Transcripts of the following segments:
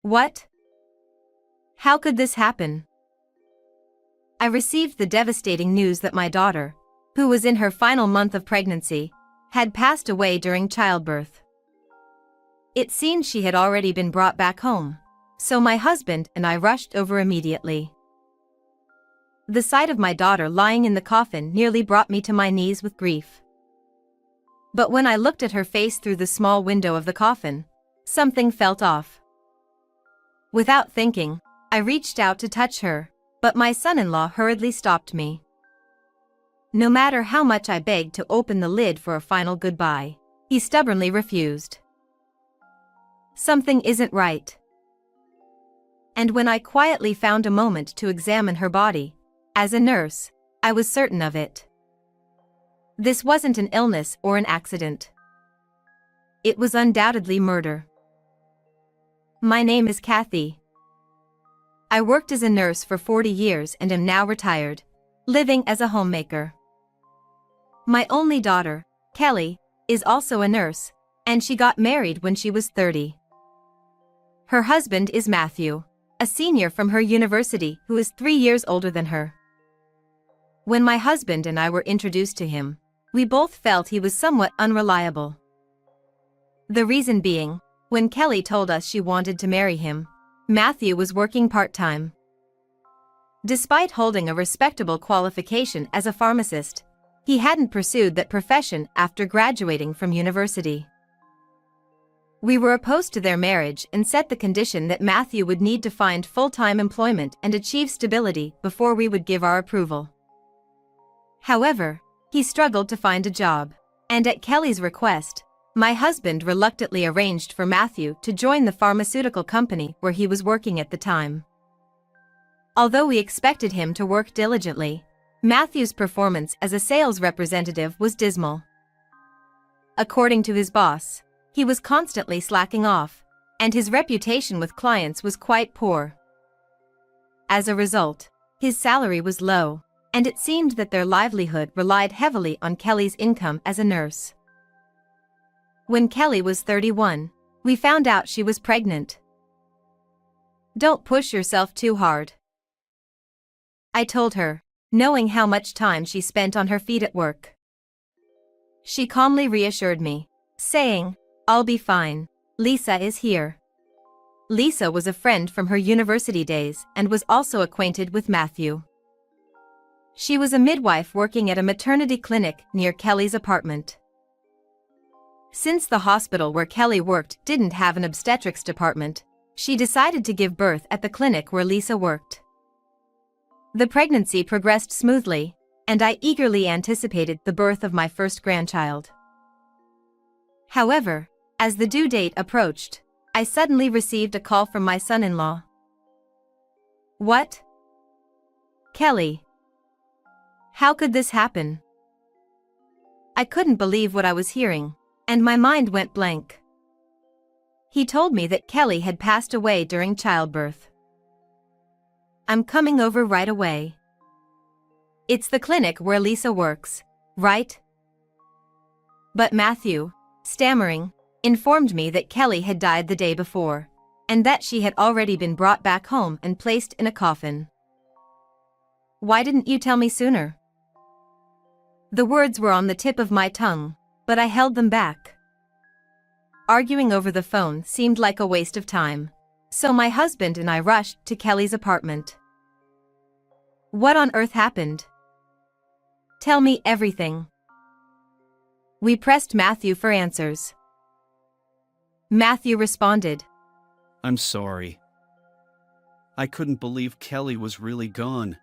What? How could this happen? I received the devastating news that my daughter, who was in her final month of pregnancy, had passed away during childbirth. It seemed she had already been brought back home, so my husband and I rushed over immediately. The sight of my daughter lying in the coffin nearly brought me to my knees with grief. But when I looked at her face through the small window of the coffin, something felt off. Without thinking, I reached out to touch her, but my son-in-law hurriedly stopped me. No matter how much I begged to open the lid for a final goodbye, he stubbornly refused. Something isn't right. And when I quietly found a moment to examine her body, as a nurse, I was certain of it. This wasn't an illness or an accident. It was undoubtedly murder. My name is Kathy. I worked as a nurse for 40 years and am now retired, living as a homemaker. My only daughter, Kelly, is also a nurse, and she got married when she was 30. Her husband is Matthew, a senior from her university who is 3 years older than her. When my husband and I were introduced to him, we both felt he was somewhat unreliable. The reason being, when Kelly told us she wanted to marry him, Matthew was working part-time. Despite holding a respectable qualification as a pharmacist, he hadn't pursued that profession after graduating from university. We were opposed to their marriage and set the condition that Matthew would need to find full-time employment and achieve stability before we would give our approval. However, he struggled to find a job, and at Kelly's request, my husband reluctantly arranged for Matthew to join the pharmaceutical company where he was working at the time. Although we expected him to work diligently, Matthew's performance as a sales representative was dismal. According to his boss, he was constantly slacking off, and his reputation with clients was quite poor. As a result, his salary was low, and it seemed that their livelihood relied heavily on Kelly's income as a nurse. When Kelly was 31, we found out she was pregnant. "Don't push yourself too hard," I told her, knowing how much time she spent on her feet at work. She calmly reassured me, saying, "I'll be fine. Lisa is here." Lisa was a friend from her university days and was also acquainted with Matthew. She was a midwife working at a maternity clinic near Kelly's apartment. Since the hospital where Kelly worked didn't have an obstetrics department, she decided to give birth at the clinic where Lisa worked. The pregnancy progressed smoothly, and I eagerly anticipated the birth of my first grandchild. However, as the due date approached, I suddenly received a call from my son-in-law. "What? Kelly? How could this happen?" I couldn't believe what I was hearing, and my mind went blank. He told me that Kelly had passed away during childbirth. "I'm coming over right away. It's the clinic where Lisa works, right?" But Matthew, stammering, informed me that Kelly had died the day before, and that she had already been brought back home and placed in a coffin. "Why didn't you tell me sooner?" The words were on the tip of my tongue, but I held them back. Arguing over the phone seemed like a waste of time, so my husband and I rushed to Kelly's apartment. "What on earth happened? Tell me everything." We pressed Matthew for answers. Matthew responded, "I'm sorry. I couldn't believe Kelly was really gone.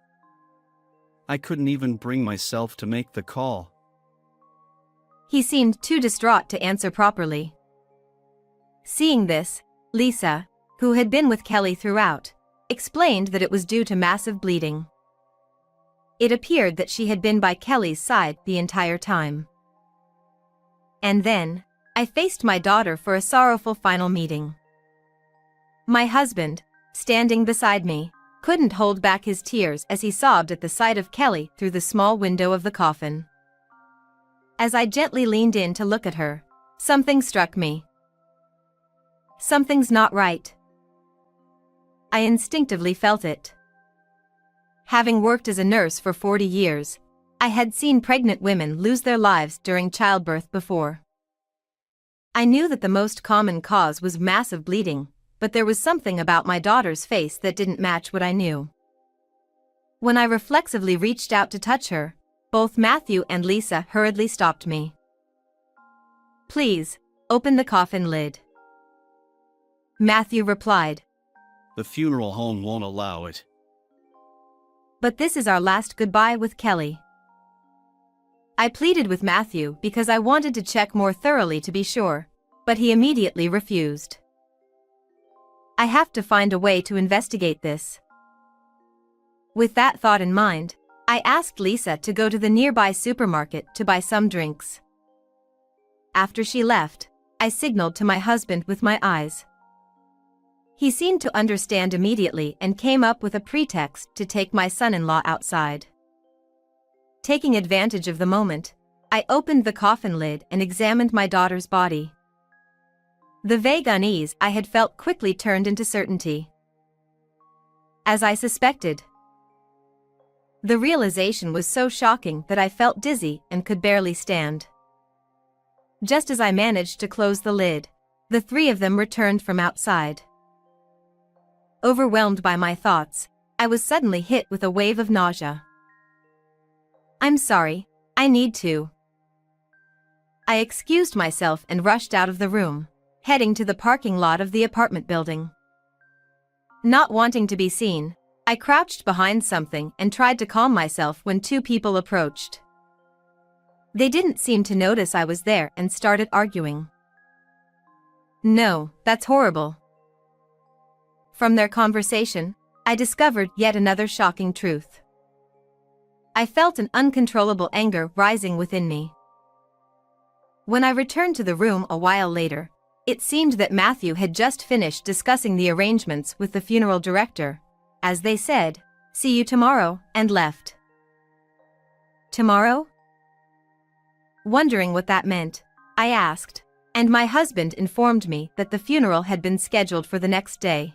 I couldn't even bring myself to make the call." He seemed too distraught to answer properly. Seeing this, Lisa, who had been with Kelly throughout, explained that it was due to massive bleeding. It appeared that she had been by Kelly's side the entire time. And then, I faced my daughter for a sorrowful final meeting. My husband, standing beside me, couldn't hold back his tears as he sobbed at the sight of Kelly through the small window of the coffin. As I gently leaned in to look at her, something struck me. Something's not right. I instinctively felt it. Having worked as a nurse for 40 years, I had seen pregnant women lose their lives during childbirth before. I knew that the most common cause was massive bleeding, but there was something about my daughter's face that didn't match what I knew. When I reflexively reached out to touch her, both Matthew and Lisa hurriedly stopped me. "Please, open the coffin lid," Matthew replied. The funeral home won't allow it. "But this is our last goodbye with Kelly," I pleaded with Matthew because I wanted to check more thoroughly to be sure, but he immediately refused. "I have to find a way to investigate this." With that thought in mind, I asked Lisa to go to the nearby supermarket to buy some drinks. After she left, I signaled to my husband with my eyes. He seemed to understand immediately and came up with a pretext to take my son-in-law outside. Taking advantage of the moment, I opened the coffin lid and examined my daughter's body. The vague unease I had felt quickly turned into certainty. As I suspected. The realization was so shocking that I felt dizzy and could barely stand. Just as I managed to close the lid, the three of them returned from outside. Overwhelmed by my thoughts, I was suddenly hit with a wave of nausea. "I'm sorry, I need to." I excused myself and rushed out of the room, heading to the parking lot of the apartment building. Not wanting to be seen, I crouched behind something and tried to calm myself when two people approached. They didn't seem to notice I was there and started arguing. "No, that's horrible." From their conversation, I discovered yet another shocking truth. I felt an uncontrollable anger rising within me. When I returned to the room a while later, it seemed that Matthew had just finished discussing the arrangements with the funeral director, as they said, "See you tomorrow," and left. Tomorrow? Wondering what that meant, I asked, and my husband informed me that the funeral had been scheduled for the next day.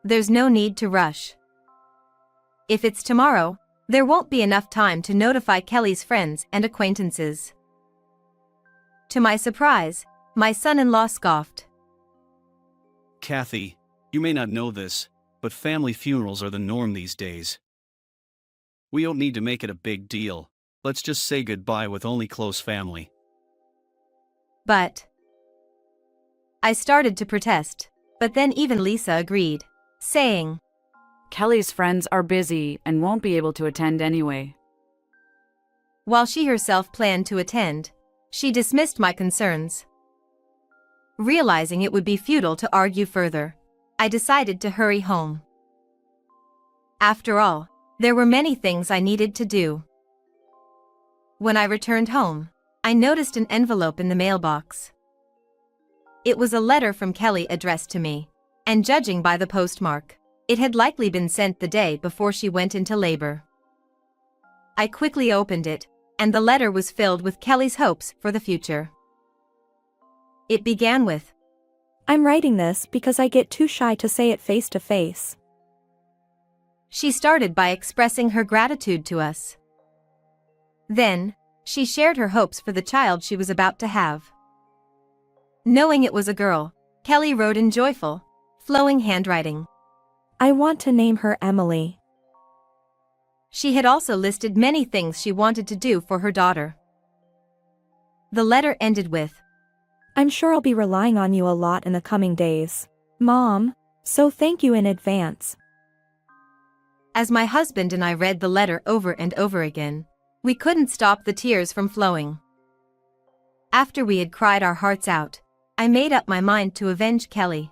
"There's no need to rush. If it's tomorrow, there won't be enough time to notify Kelly's friends and acquaintances." To my surprise, my son-in-law scoffed. Kathy, you may not know this, but family funerals are the norm these days. We don't need to make it a big deal. Let's just say goodbye with only close family. "But..." I started to protest, but then even Lisa agreed, saying, "Kelly's friends are busy and won't be able to attend anyway." While she herself planned to attend, she dismissed my concerns. Realizing it would be futile to argue further, I decided to hurry home. After all, there were many things I needed to do. When I returned home, I noticed an envelope in the mailbox. It was a letter from Kelly addressed to me, and judging by the postmark, it had likely been sent the day before she went into labor. I quickly opened it, and the letter was filled with Kelly's hopes for the future. It began with, "I'm writing this because I get too shy to say it face to face." She started by expressing her gratitude to us. Then, she shared her hopes for the child she was about to have. Knowing it was a girl, Kelly wrote in joyful, flowing handwriting. "I want to name her Emily." She had also listed many things she wanted to do for her daughter. The letter ended with, "I'm sure I'll be relying on you a lot in the coming days, Mom, so thank you in advance." As my husband and I read the letter over and over again, we couldn't stop the tears from flowing. After we had cried our hearts out, I made up my mind to avenge Kelly.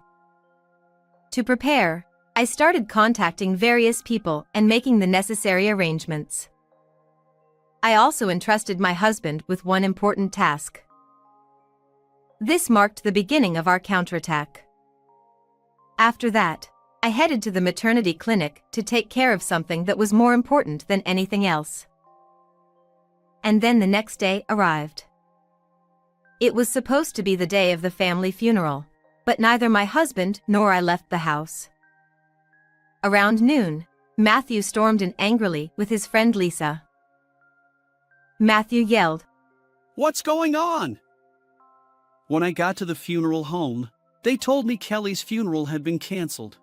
To prepare, I started contacting various people and making the necessary arrangements. I also entrusted my husband with one important task. This marked the beginning of our counterattack. After that, I headed to the maternity clinic to take care of something that was more important than anything else. And then the next day arrived. It was supposed to be the day of the family funeral, but neither my husband nor I left the house. Around noon, Matthew stormed in angrily with his friend Lisa. Matthew yelled, What's going on? When I got to the funeral home, they told me Kelly's funeral had been canceled.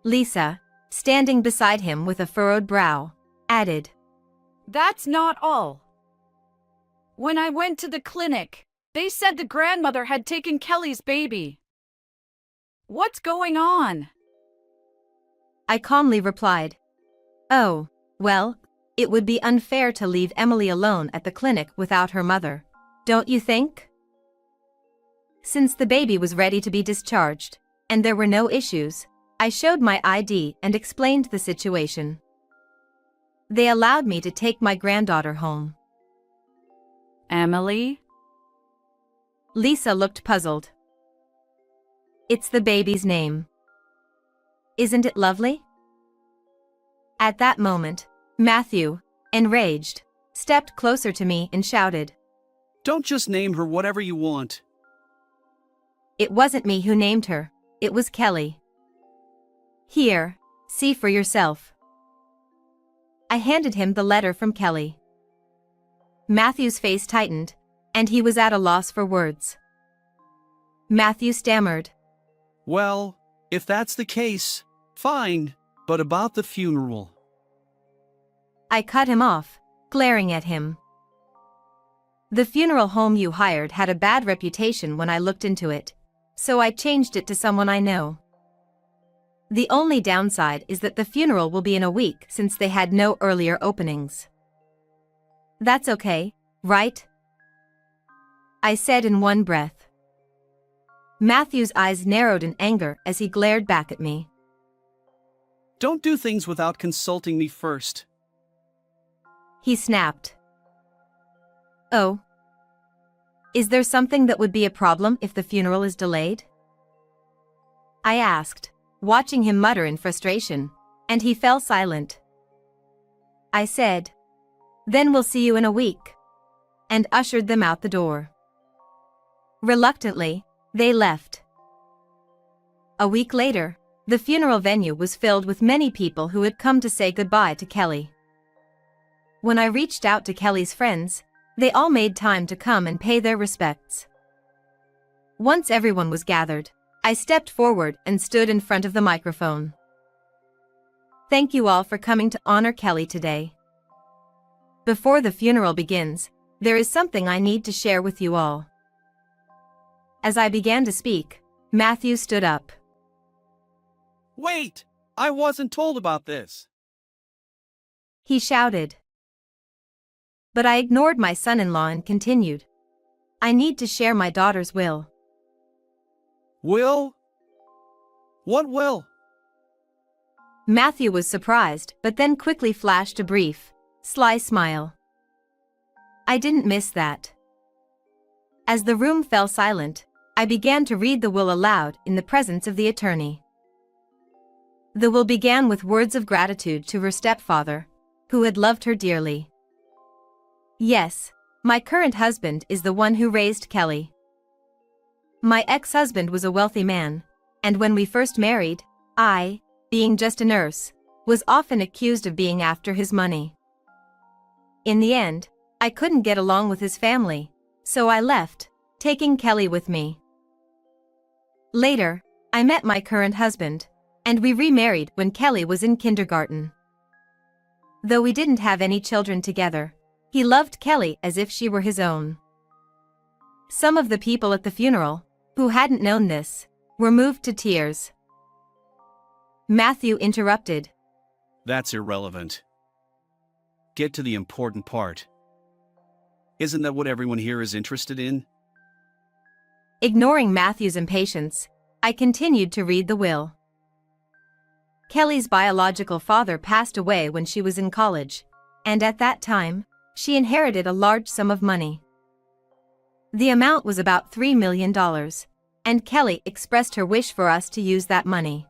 Lisa, standing beside him with a furrowed brow, added, That's not all. When I went to the clinic, they said the grandmother had taken Kelly's baby. What's going on? I calmly replied, Oh, well, it would be unfair to leave Emily alone at the clinic without her mother, don't you think? Since the baby was ready to be discharged, and there were no issues, I showed my ID and explained the situation. They allowed me to take my granddaughter home. Emily? Lisa looked puzzled. It's the baby's name. Isn't it lovely? At that moment, Matthew, enraged, stepped closer to me and shouted, Don't just name her whatever you want. It wasn't me who named her, it was Kelly. Here, see for yourself. I handed him the letter from Kelly. Matthew's face tightened, and he was at a loss for words. Matthew stammered, Well, if that's the case, fine, but about the funeral. I cut him off, glaring at him. The funeral home you hired had a bad reputation when I looked into it, so I changed it to someone I know. The only downside is that the funeral will be in a week since they had no earlier openings. That's okay, right? I said in one breath. Matthew's eyes narrowed in anger as he glared back at me. Don't do things without consulting me first. He snapped. Oh. Is there something that would be a problem if the funeral is delayed? I asked, watching him mutter in frustration, and he fell silent. I said, Then we'll see you in a week, and ushered them out the door. Reluctantly, they left. A week later, the funeral venue was filled with many people who had come to say goodbye to Kelly. When I reached out to Kelly's friends, they all made time to come and pay their respects. Once everyone was gathered, I stepped forward and stood in front of the microphone. Thank you all for coming to honor Kelly today. Before the funeral begins, there is something I need to share with you all. As I began to speak, Matthew stood up. Wait! I wasn't told about this. He shouted. But I ignored my son-in-law and continued. I need to share my daughter's will. Will? What will? Matthew was surprised, but then quickly flashed a brief, sly smile. I didn't miss that. As the room fell silent, I began to read the will aloud in the presence of the attorney. The will began with words of gratitude to her stepfather, who had loved her dearly. Yes, my current husband is the one who raised Kelly. My ex-husband was a wealthy man, and when we first married, I, being just a nurse, was often accused of being after his money. In the end, I couldn't get along with his family, so I left, taking Kelly with me. Later, I met my current husband, and we remarried when Kelly was in kindergarten. Though we didn't have any children together, he loved Kelly as if she were his own. Some of the people at the funeral, who hadn't known this, were moved to tears. Matthew interrupted. That's irrelevant. Get to the important part. Isn't that what everyone here is interested in? Ignoring Matthew's impatience, I continued to read the will. Kelly's biological father passed away when she was in college, and at that time, she inherited a large sum of money. The amount was about $3 million, and Kelly expressed her wish for us to use that money.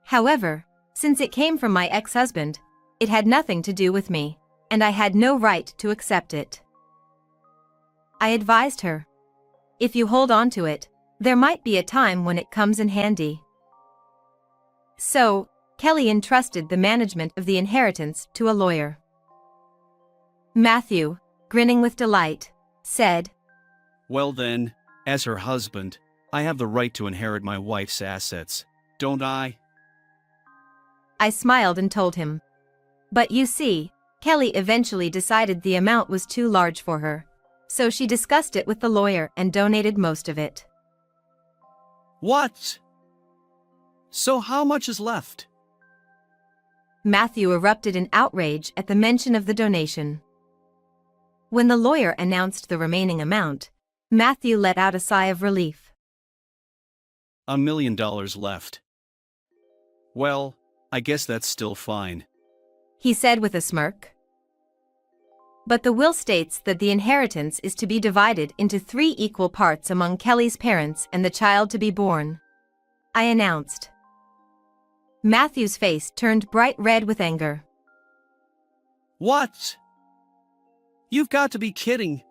However, since it came from my ex-husband, it had nothing to do with me, and I had no right to accept it. I advised her, if you hold on to it, there might be a time when it comes in handy. So, Kelly entrusted the management of the inheritance to a lawyer. Matthew, grinning with delight, said, Well then, as her husband, I have the right to inherit my wife's assets, don't I? I smiled and told him. But you see, Kelly eventually decided the amount was too large for her. So she discussed it with the lawyer and donated most of it. What? So how much is left? Matthew erupted in outrage at the mention of the donation. When the lawyer announced the remaining amount, Matthew let out a sigh of relief. $1 million left. Well, I guess that's still fine, he said with a smirk. But the will states that the inheritance is to be divided into 3 equal parts among Kelly's parents and the child to be born, I announced. Matthew's face turned bright red with anger. What? You've got to be kidding.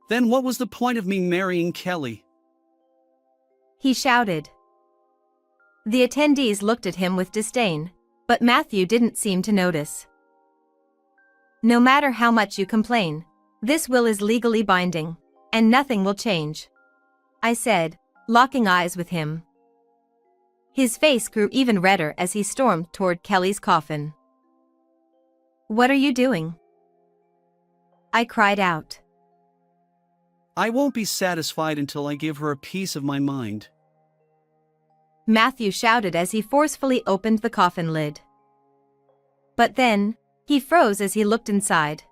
Then what was the point of me marrying Kelly? He shouted. The attendees looked at him with disdain, but Matthew didn't seem to notice. No matter how much you complain, this will is legally binding, and nothing will change, I said, locking eyes with him. His face grew even redder as he stormed toward Kelly's coffin. What are you doing? I cried out. I won't be satisfied until I give her a piece of my mind, Matthew shouted as he forcefully opened the coffin lid. But then, he froze as he looked inside.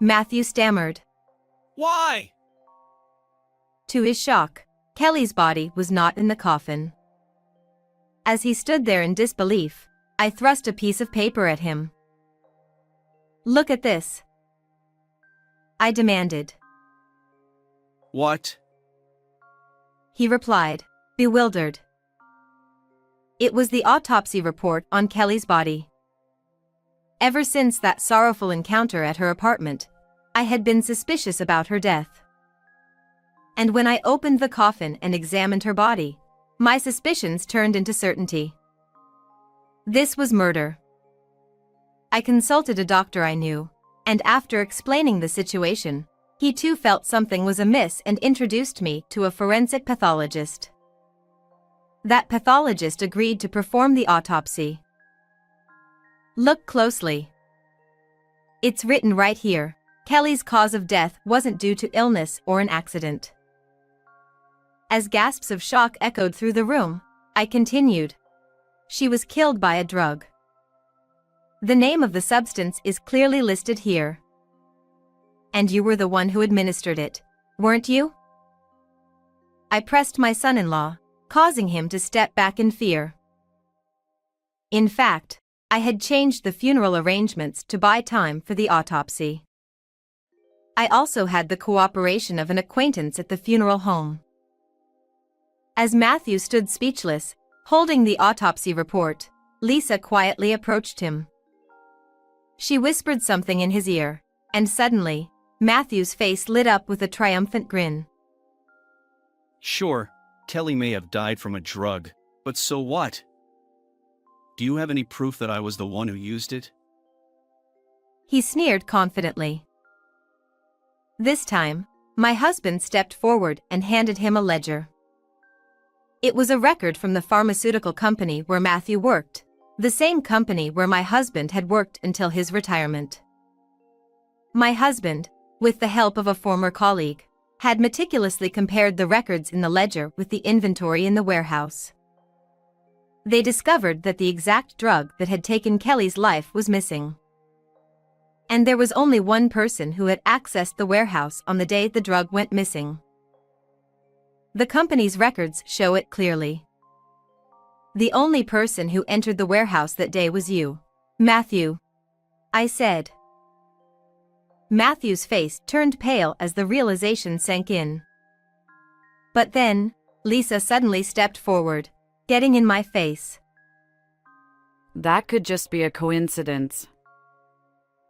Matthew stammered. Why? To his shock, Kelly's body was not in the coffin. As he stood there in disbelief, I thrust a piece of paper at him. Look at this, I demanded. What? He replied, bewildered. It was the autopsy report on Kelly's body. Ever since that sorrowful encounter at her apartment, I had been suspicious about her death. And when I opened the coffin and examined her body, my suspicions turned into certainty. This was murder. I consulted a doctor I knew, and after explaining the situation, he too felt something was amiss and introduced me to a forensic pathologist. That pathologist agreed to perform the autopsy. Look closely. It's written right here. Kelly's cause of death wasn't due to illness or an accident. As gasps of shock echoed through the room, I continued. She was killed by a drug. The name of the substance is clearly listed here. And you were the one who administered it, weren't you? I pressed my son-in-law, causing him to step back in fear. In fact, I had changed the funeral arrangements to buy time for the autopsy. I also had the cooperation of an acquaintance at the funeral home. As Matthew stood speechless, holding the autopsy report, Lisa quietly approached him. She whispered something in his ear, and suddenly, Matthew's face lit up with a triumphant grin. Sure, Kelly may have died from a drug, but so what? Do you have any proof that I was the one who used it? He sneered confidently. This time, my husband stepped forward and handed him a ledger. It was a record from the pharmaceutical company where Matthew worked, the same company where my husband had worked until his retirement. My husband, with the help of a former colleague, had meticulously compared the records in the ledger with the inventory in the warehouse. They discovered that the exact drug that had taken Kelly's life was missing. And there was only one person who had accessed the warehouse on the day the drug went missing. The company's records show it clearly. The only person who entered the warehouse that day was you, Matthew, I said. Matthew's face turned pale as the realization sank in. But then, Lisa suddenly stepped forward, getting in my face. That could just be a coincidence.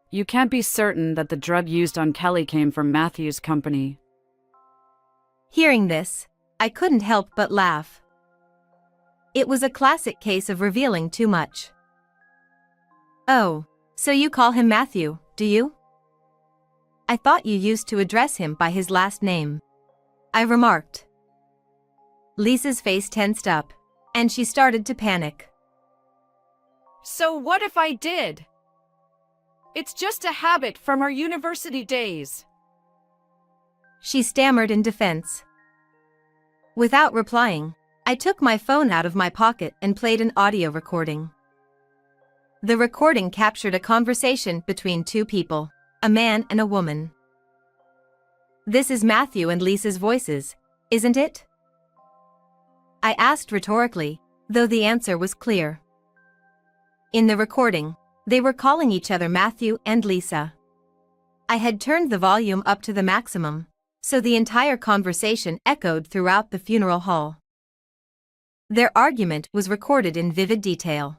You can't be certain that the drug used on Kelly came from Matthew's company. Hearing this, I couldn't help but laugh. It was a classic case of revealing too much. "Oh, so you call him Matthew, do you? I thought you used to address him by his last name," I remarked. Lisa's face tensed up, and she started to panic. So what if I did? It's just a habit from our university days. She stammered in defense. Without replying, I took my phone out of my pocket and played an audio recording. The recording captured a conversation between two people, a man and a woman. "This is Matthew and Lisa's voices, isn't it?" I asked rhetorically, though the answer was clear. In the recording, they were calling each other Matthew and Lisa. I had turned the volume up to the maximum, so the entire conversation echoed throughout the funeral hall. Their argument was recorded in vivid detail.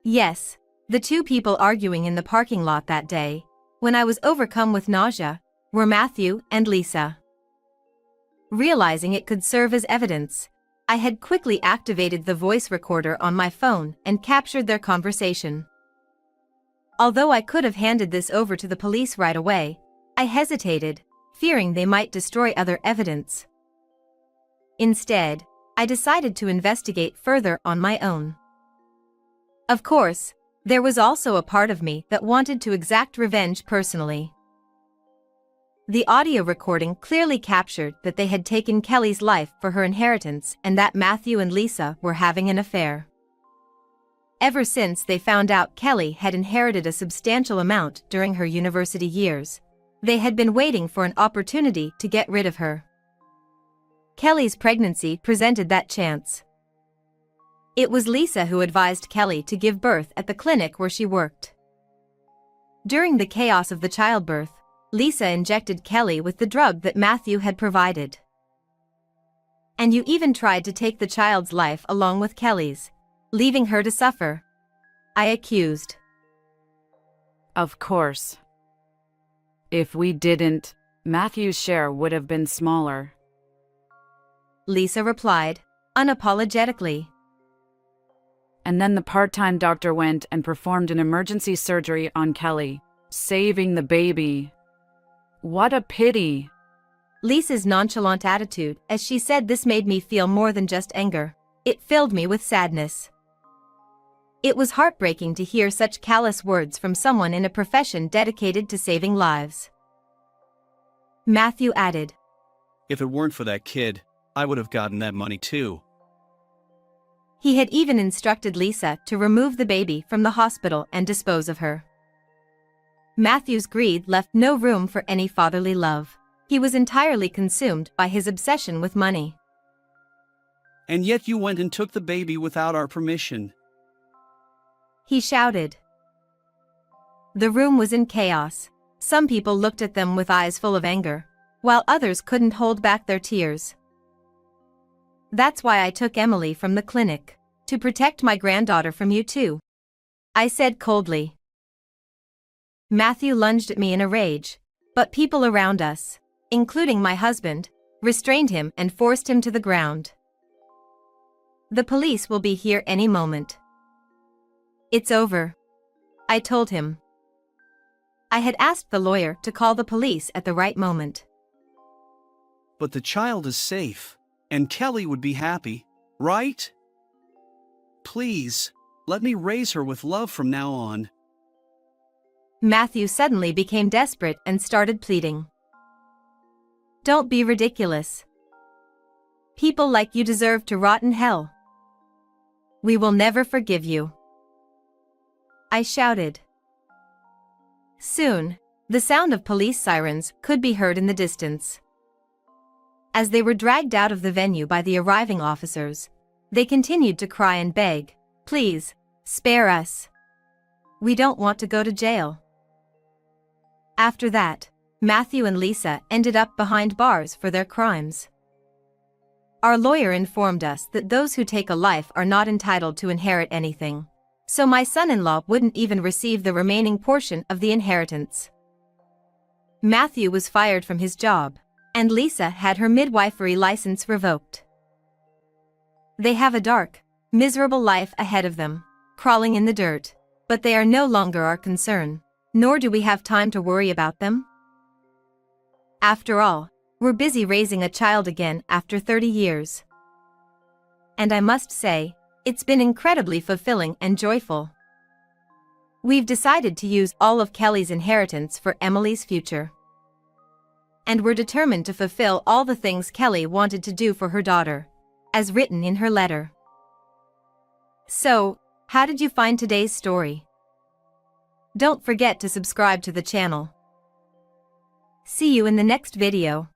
Yes, the two people arguing in the parking lot that day, when I was overcome with nausea, were Matthew and Lisa. Realizing it could serve as evidence, I had quickly activated the voice recorder on my phone and captured their conversation. Although I could have handed this over to the police right away, I hesitated, fearing they might destroy other evidence. Instead, I decided to investigate further on my own. Of course, there was also a part of me that wanted to exact revenge personally. The audio recording clearly captured that they had taken Kelly's life for her inheritance and that Matthew and Lisa were having an affair. Ever since they found out Kelly had inherited a substantial amount during her university years, they had been waiting for an opportunity to get rid of her. Kelly's pregnancy presented that chance. It was Lisa who advised Kelly to give birth at the clinic where she worked. During the chaos of the childbirth, Lisa injected Kelly with the drug that Matthew had provided. "And you even tried to take the child's life along with Kelly's, leaving her to suffer," I accused. Of course. If we didn't, Matthew's share would have been smaller. Lisa replied, unapologetically. And then the part-time doctor went and performed an emergency surgery on Kelly, saving the baby. What a pity. Lisa's nonchalant attitude as she said this made me feel more than just anger. It filled me with sadness. It was heartbreaking to hear such callous words from someone in a profession dedicated to saving lives. Matthew added, "If it weren't for that kid, I would have gotten that money too." He had even instructed Lisa to remove the baby from the hospital and dispose of her. Matthew's greed left no room for any fatherly love. He was entirely consumed by his obsession with money. "And yet you went and took the baby without our permission." He shouted. The room was in chaos. Some people looked at them with eyes full of anger, while others couldn't hold back their tears. "That's why I took Emily from the clinic, to protect my granddaughter from you too," I said coldly. Matthew lunged at me in a rage, but people around us, including my husband, restrained him and forced him to the ground. "The police will be here any moment." "It's over," I told him. I had asked the lawyer to call the police at the right moment. "But the child is safe, and Kelly would be happy, right? Please, let me raise her with love from now on." Matthew suddenly became desperate and started pleading. "Don't be ridiculous. People like you deserve to rot in hell. We will never forgive you," I shouted. Soon, the sound of police sirens could be heard in the distance. As they were dragged out of the venue by the arriving officers, they continued to cry and beg, "Please, spare us. We don't want to go to jail." After that, Matthew and Lisa ended up behind bars for their crimes. Our lawyer informed us that those who take a life are not entitled to inherit anything, so my son-in-law wouldn't even receive the remaining portion of the inheritance. Matthew was fired from his job, and Lisa had her midwifery license revoked. They have a dark, miserable life ahead of them, crawling in the dirt. But they are no longer our concern, nor do we have time to worry about them. After all, we're busy raising a child again after 30 years. And I must say, it's been incredibly fulfilling and joyful. We've decided to use all of Kelly's inheritance for Emily's future. And we're determined to fulfill all the things Kelly wanted to do for her daughter, as written in her letter. So, how did you find today's story? Don't forget to subscribe to the channel. See you in the next video.